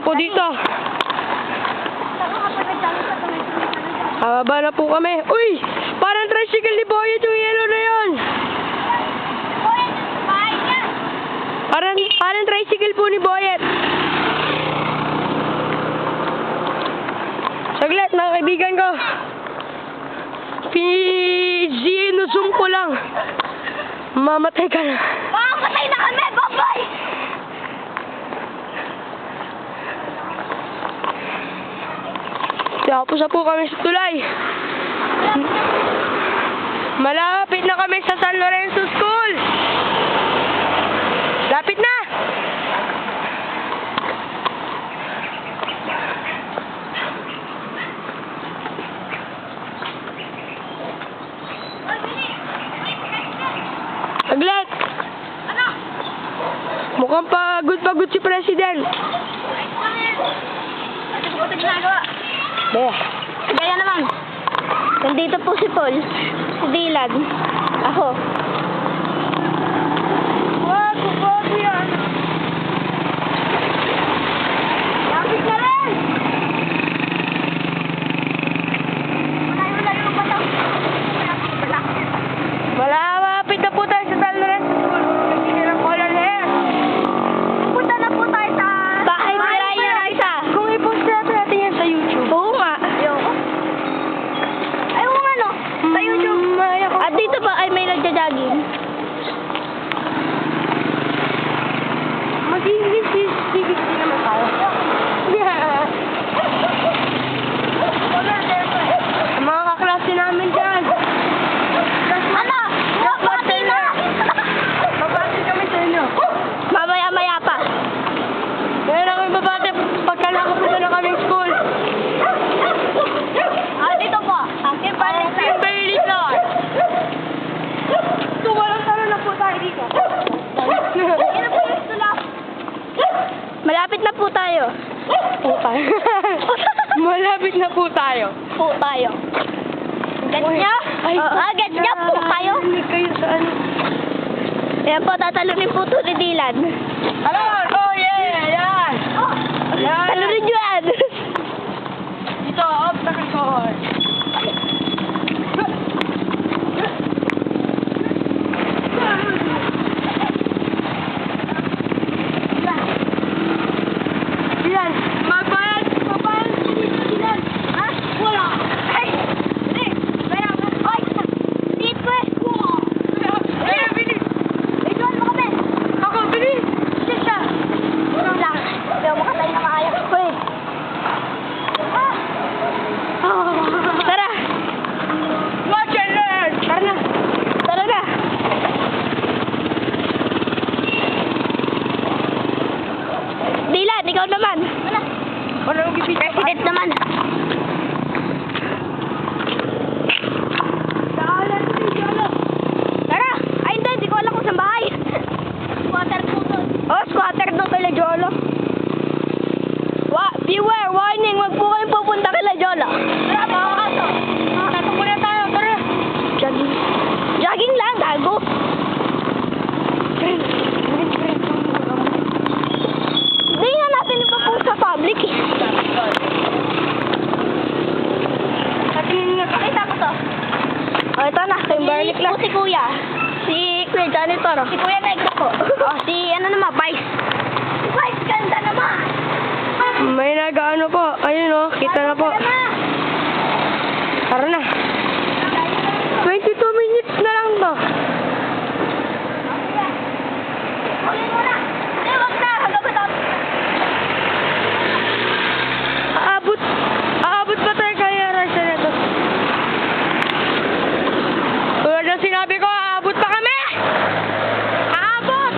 po dito. Haba na po kami. Uy! Parang tricycle ni Boyet yung yellow na yun. Parang tricycle po ni Boyet. Saglit, mga kaibigan ko. Sinusum ko lang. Mamatay ka na. Mamamatay na kami, babay! Tapos na po kami sa tulay. Malapit na kami sa San Lorenzo School. Lapit na! Saglit! Ano? Mukhang pagod si President. Ito po ito ginagawa. Be. Kaya naman. Nandito po si Paul. Si Dylan. Ako. Wag, wag yan. Lapit na rin! Malayo pa daw. Malapit na po tayo sa San Lorenzo School. Kasi nilang color hair. Punta na po tayo sa bahay ni Ryan Raisa. Kung i-post natin yan sa YouTube. Oo nga. Ayoko. Ayaw nga no. Sa YouTube. At dito ba ay may nagja-jogging? Mag-i-higit naman tayo. Ang mga kaklase namin dyan. Ano? Mabati na! Babati kami sa inyo. Mamaya-maya pa. Kaya na kami babati pagka nakapunta na kami school. Dito po. Akin pa rin. Kimberly Lord. So, walang talo na po tayo dito. Ino po yung sulap. Malapit na po tayo. Po tayo. Malapit na po tayo. Po tayo. Gets niya? Gets niya po tayo. Hindi kayo sa ano. Ayan po, tatalunin po ito ni Dylan. Ano? Oh, yeah! Yan! Yan! Talunin nyo yan. Dito, obstacle course. Yan! Magbayad Dylan! Ha? Wala. Ay! Hindi. Bayan mo. Ay! Dito eh. Ay, bilis! Ituan mo kami. Ako, bilis! Siya. Ito lang. Hindi ako makatay na maayos. Wait. Tara. Watch and learn! Tara na. Tara na. Dylan, ikaw naman. Wala. Walang bibig. President naman. Tara. Ay, hindi. Hindi ko alam kung saan bahay. Squatter po doon. Oh, squatter doon kay Jolo. Beware, warning. Wag po kayong pupunta kay Jolo. Tara, mga kaso. Tato muna tayo, tara! Jogging. Jogging lang, gago. Hindi nga natin ipapost sa public eh. Pakita ko to. Oh, ito na. Kimberly Clark. Si Kuya. Si Kuya Janitor. Si Kuya Negro po. Oh, si ano naman, Vice. Vice, ganda naman. May nag-ano po. Ayun o, kita na po. Tara na. 22 minutes na lang to. Ulit mo na. Hindi, wag na. Hanggang ba ito? Aabot ba tayo kaya Rasa nito? Tulad ng sinabi ko, aabot pa kami! Aabot!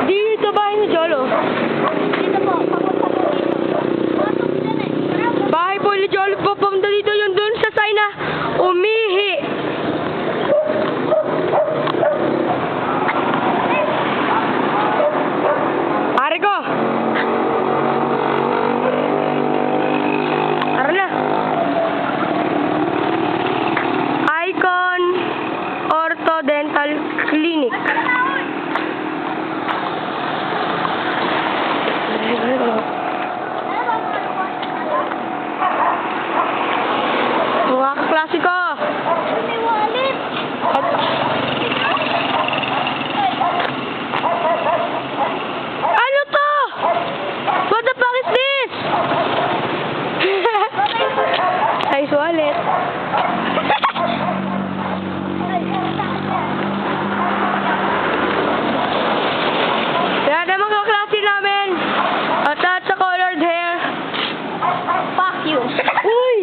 Dito bahay ni Jolo. Dito po. Papunta po dito. Pasok dyan eh. Bahay po ni Jolo. Papunta dito yung dun sa sign na umihi. Pare ko! Tara na! Icon Ortho Dental Clinic. kaklase ko. May wallet. Ano to? What the fuck is this? Nice wallet. Kaya naman kaklase namin. At sa colored hair. Fuck you. Uy!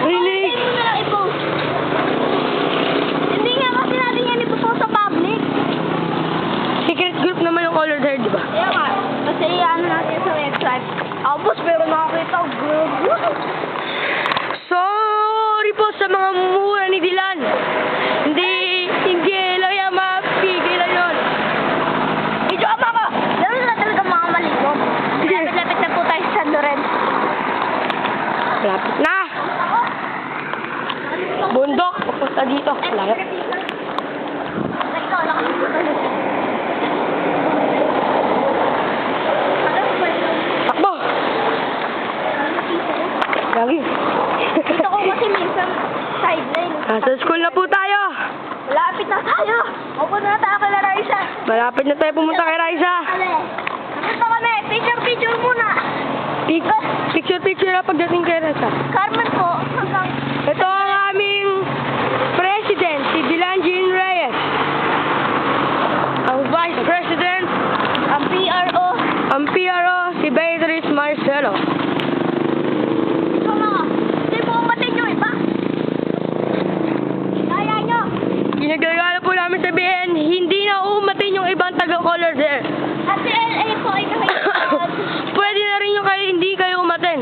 Really? Hindi mo na lang i-post. Hindi nga kasi natin yan ipopost sa public. Secret group naman yung colored hair, di ba? Kaya nga, kasi ano natin sa website. Boss, pero nakakita ko, girl. Sorry po sa mga mura ni Dylan. Hindi lang yan mapigilan yun. Video ka ako. Dami na talaga mga malikom. Lapit-lapit na po tayo sa San Lorenzo. Lapit na! Bundok, papunta dito. Lapit. Ikaw, nakalimutan ulit. Takbo! Lagi. Dito ko kasi minsan sideline. Nasa school na po tayo. Malapit na tayo. Opo na tayo kay Larissa. Malapit na tayo pumunta kay Raisa. Ale, nakita kami. Picture muna. Picture na pagdating kay Raisa. Carmen po. Hanggang Ito ang aming president, si Dylan Jean Reyes. Ang vice president, ang PRO. ang PRO, si Beatrice Marcelo. Ito mga. Hindi po umatid yung iba. Kaya nyo. Ginagagala po namin sabihin, hindi na umatin yung ibang taga-colored hair. At si LA po ay nakikita. Pwede na rin yung kayo, hindi kayo umatin.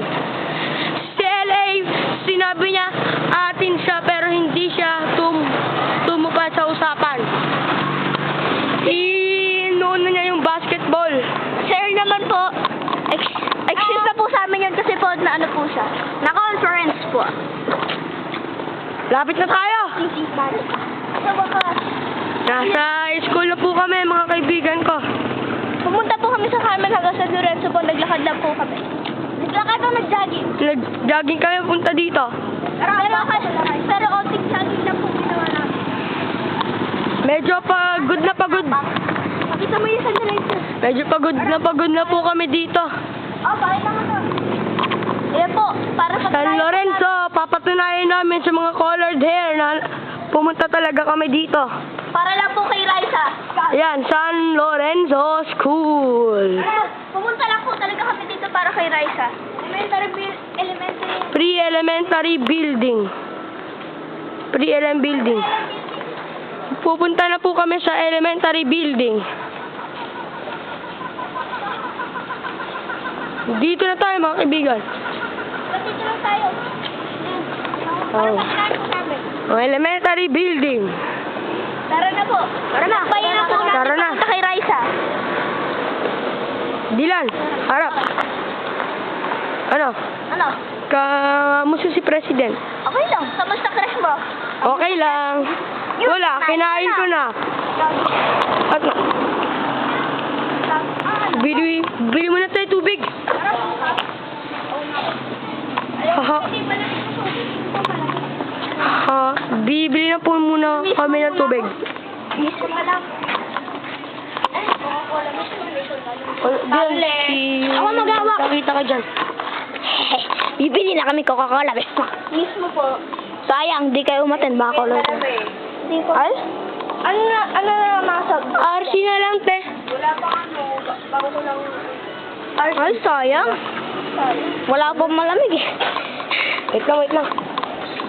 Si LA, sinabi niya, atin siya, pero hindi siya tumupad sa usapan. Inuuna niya yung basketball. Sir naman po. Excuse na po sa amin yun kasi po na ano po siya. Na-conference po. Lapit na tayo. Thinking back. Sa wakas. Nasa school na po kami, mga kaibigan ko. Pumunta po kami sa Carmen hanggang sa Lorenzo po. Naglakad lang po kami. Naglakad o nag-jogging? Nag-jogging kami punta dito. Pero konting jogging lang po ginawa namin. Medyo pagod na pagod. Makita mo yung San Lorenzo. Medyo pagod na po kami dito. Oh, bakit naman to? Yan po, para sa San Lorenzo, papatunayan namin sa mga colored hair na pumunta talaga kami dito. Para lang po kay Raisa. Ayan, San Lorenzo School. Pumunta lang po talaga kami dito para kay Raisa. Pre-elementary building. Pre-LM building. Pupunta na po kami sa elementary building. Dito na tayo mga kaibigan. Dito lang tayo. Para Oh. sa kinain po namin. Ang elementary building. Tara na po. Tara na. Bayan na po natin Tara na. papunta kay Raisa. Dylan, harap. Ano? Ano? Kamusta si President? Okay lang. Kamusta crush mo? Okay lang. Wala, kinain ko na. At bili mo na tayo tubig. Haha. Bibili na po muna kami ng tubig. Mismo ka lang. Ako mag-hawak. Nakita ka dyan. Bibili na kami Coca-Cola. Mismo po. Sayang, di kayo umaten. Baka kulot. Di po. Ay? Ano na masag? RC na lang, te. Wala pa ano. Bago ko lang. Ay, sayang. Wala pa malamig eh. Wait lang.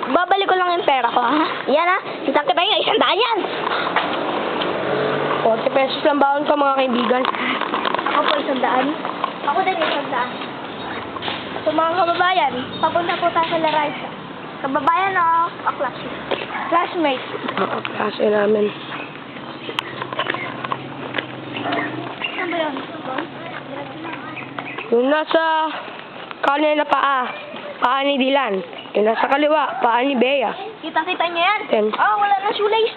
Babalik ko lang yung pera ko, ha? Yan, ha? Isang kita yung 100 yan. 40 pesos lang baon ko, mga kaibigan. Ako po 100. Ako din 100. So mga kababayan, papunta po tayo sa Larissa. Kababayan o classmate? Classmate. Oo, klase namin. Saan ba yun? Yung nasa kanina paa ni Dylan. Yung nasa kaliwa, paa ni Bea. Kita-kita niyo yan? Yan. Ah, wala na shoelace.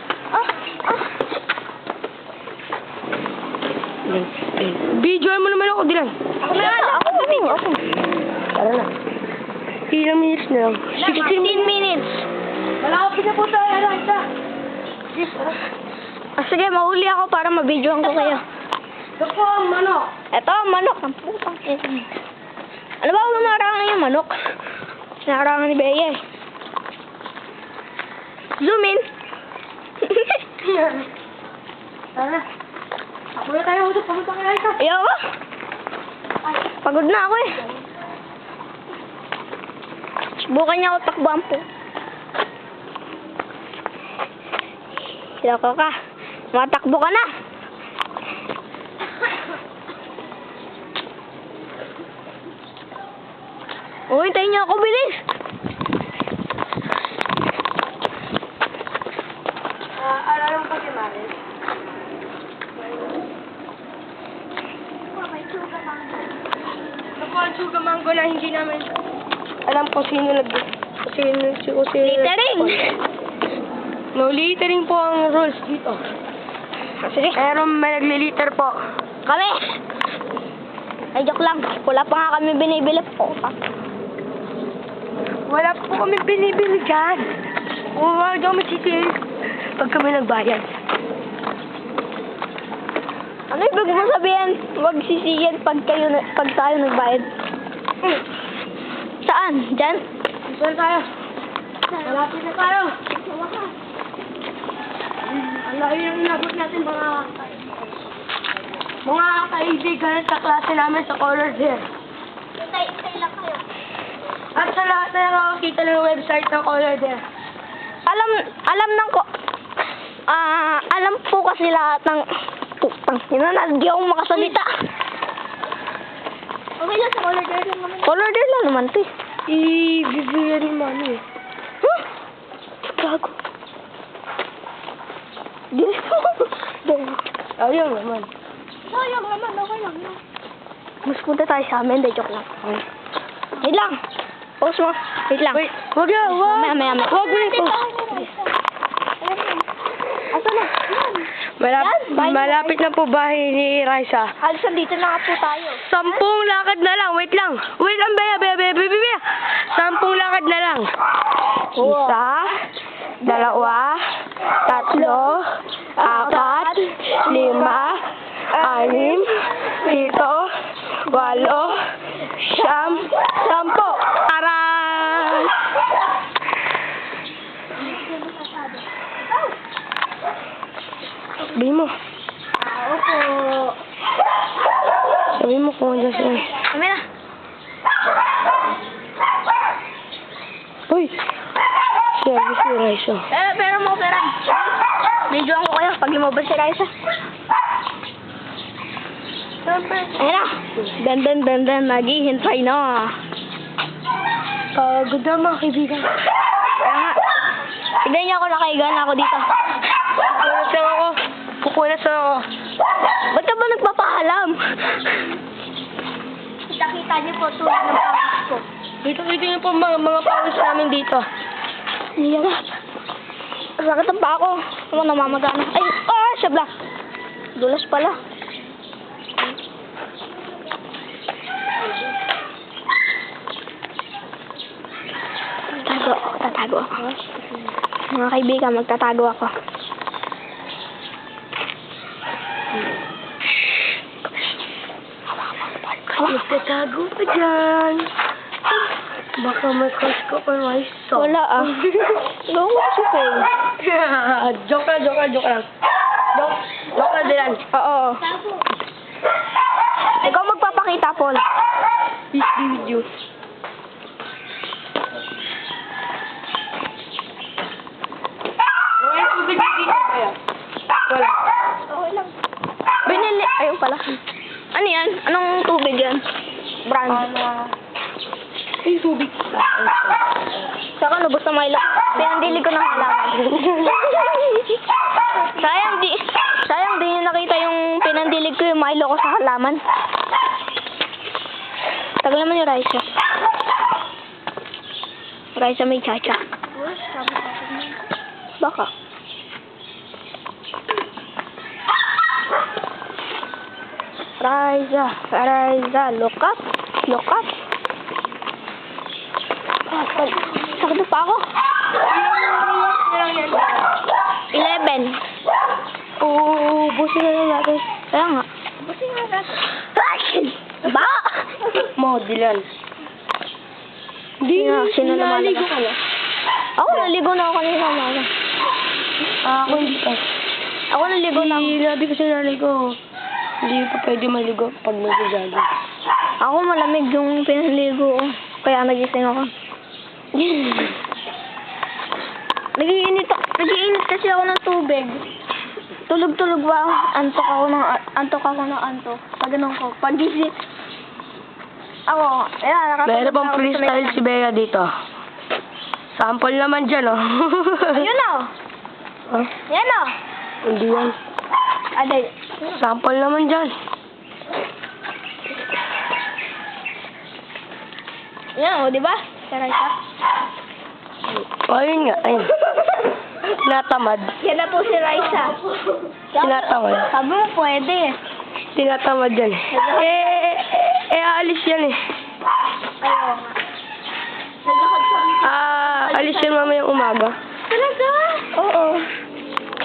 Video mo naman ako, Dylan. Ako na. Ako. Tara na. Ilang minutes minutes na lang. 16 minutes. Malapit na po tayo, Raisa. Sige, mahuli ako para mabidyoan ko kayo. Ito po ang manok. Eto, manok. Ang putang ina. Ano ba kung narangan yung manok? Narangan ni Bea eh. Zoom in. Tara. Ako na tayo. Pumunta ka, Raisa. Ayoko. Pagod na ako eh. Subukan niya ako takbuhan po. Loko ka. Matakbo ka na. Uy, tayo niyo ako, bilis. Alam mo kasi, Maris. Ito po ang sugar mango na hindi namin alam kung sino Littering. No, littering po ang rules dito. Sige. Pero may nagliliter po. Kami. Ay, joke lang. Wala pa nga kami binibili po. Wala po kami binibili dyan. Huwag daw magsisili pag kami nagbayad. Ano ibig mo sabihin? Huwag sisiyan pag tayo nagbayad. Saan? Diyan? Saan tayo? Malapit na tayo. Ang layo yung inabot natin mga kaibigan sa klase namin sa Color Deer. Tay lang kayo. At sa lahat na nakakita ng website ng Color Deer. Alam po kasi lahat ng putang ina, hindi ako makasalita. Okay lang, sa Color Deer lang naman. Color Deer lang naman, te. Ibibigyan ni Mami. Huh? Gago. Dili po. Ayun naman. Sayang naman, okay lang. Mas punta tayo sa amin, de joke lang. Okay. Wait lang. Pause mo. Wait lang. Wait, wag na, wag. Mamaya. Wag mo yung post. Asa na? Malapit na po bahay ni Raisa. Halos dito na nga po tayo. 10 lakad na lang. Wait lang. Wait lang, Bea. 10 lakad na lang. Isa, 2, 3, 4, 5, 6, 7, 8, 9, 10. Aray! Sabi mo. Opo. Sabi mo kung ano siya. Kami na. Uy! Service ni Raisa. Pero mo pera. Videoan ko kayo pag lumabas si Raisa. Ayun na. Dan. Naghihintay na. Pagod na mga kaibigan. Kaya nga. Tignan niyo ako, nakahiga na ako dito. Pukulas lang ako. Ba't ka ba nagpapahalam? Kita-kita niyo po tulad ng pangis ko. Dito niyo po mga pawis namin dito. Hindi na. Sakit ang pa ako. Ako namamagana. Ay, sabla. Dulas pala. Tatago ako. Mga kaibigan, magtatago ako. Magtatago pa dyan. Baka may crush ko kay Raisa. Wala ah. Gawin ko siya. Joke lang. Joke lang, Dylan. Oo. Ikaw magpapakita, Paul. Peace be with you. Wala tubig dito kaya? Wala. Okay lang. Binili. Ayun pala. Ano yan? Anong tubig yan? Brand. Yung tubig. Saka lubos na Milo. Pinandili ko ng halaman. Sayang di nyo nakita yung pinandilig ko yung Milo ko sa halaman. Tagal naman yung Raisa. Raisa may chacha. Baka. Raisa, look up. Sakit pa ako. 11. Oo, busin na lang natin. Kaya nga. Busin nga natin. Ba? Mo, Dilan. Hindi, Sino naman naligo ba? ka na. Ako, naligo na ako kanina umaga. Ako hindi pa. Ako naligo na ako. Hindi kasi naligo. Hindi pa pwede maligo pag nag-jogging. Ako malamig yung pinaligo ko. Kaya nagising ako. Nagiinit kasi ako ng tubig. Tulog-tulog ba ako? Antok ako ng antok. Pag ganun ko. Pagising. Ako, ayan, nakatulog Meron pang na ako sa freestyle may- si Bea dito. Sample naman dyan, oh. Ayun o. Huh? Yan o. Hindi yan. Aday. Sample naman dyan. Yan o, di ba? Saray ka. O, ayun nga, ayun. Tinatamad. Yan na po si Raisa. Tinatamad. Sabi mo pwede. Tinatamad yan. Aalis yan eh. Ayaw nga. Naglakad kami. Alis yan mamayang umaga. Talaga? Oo.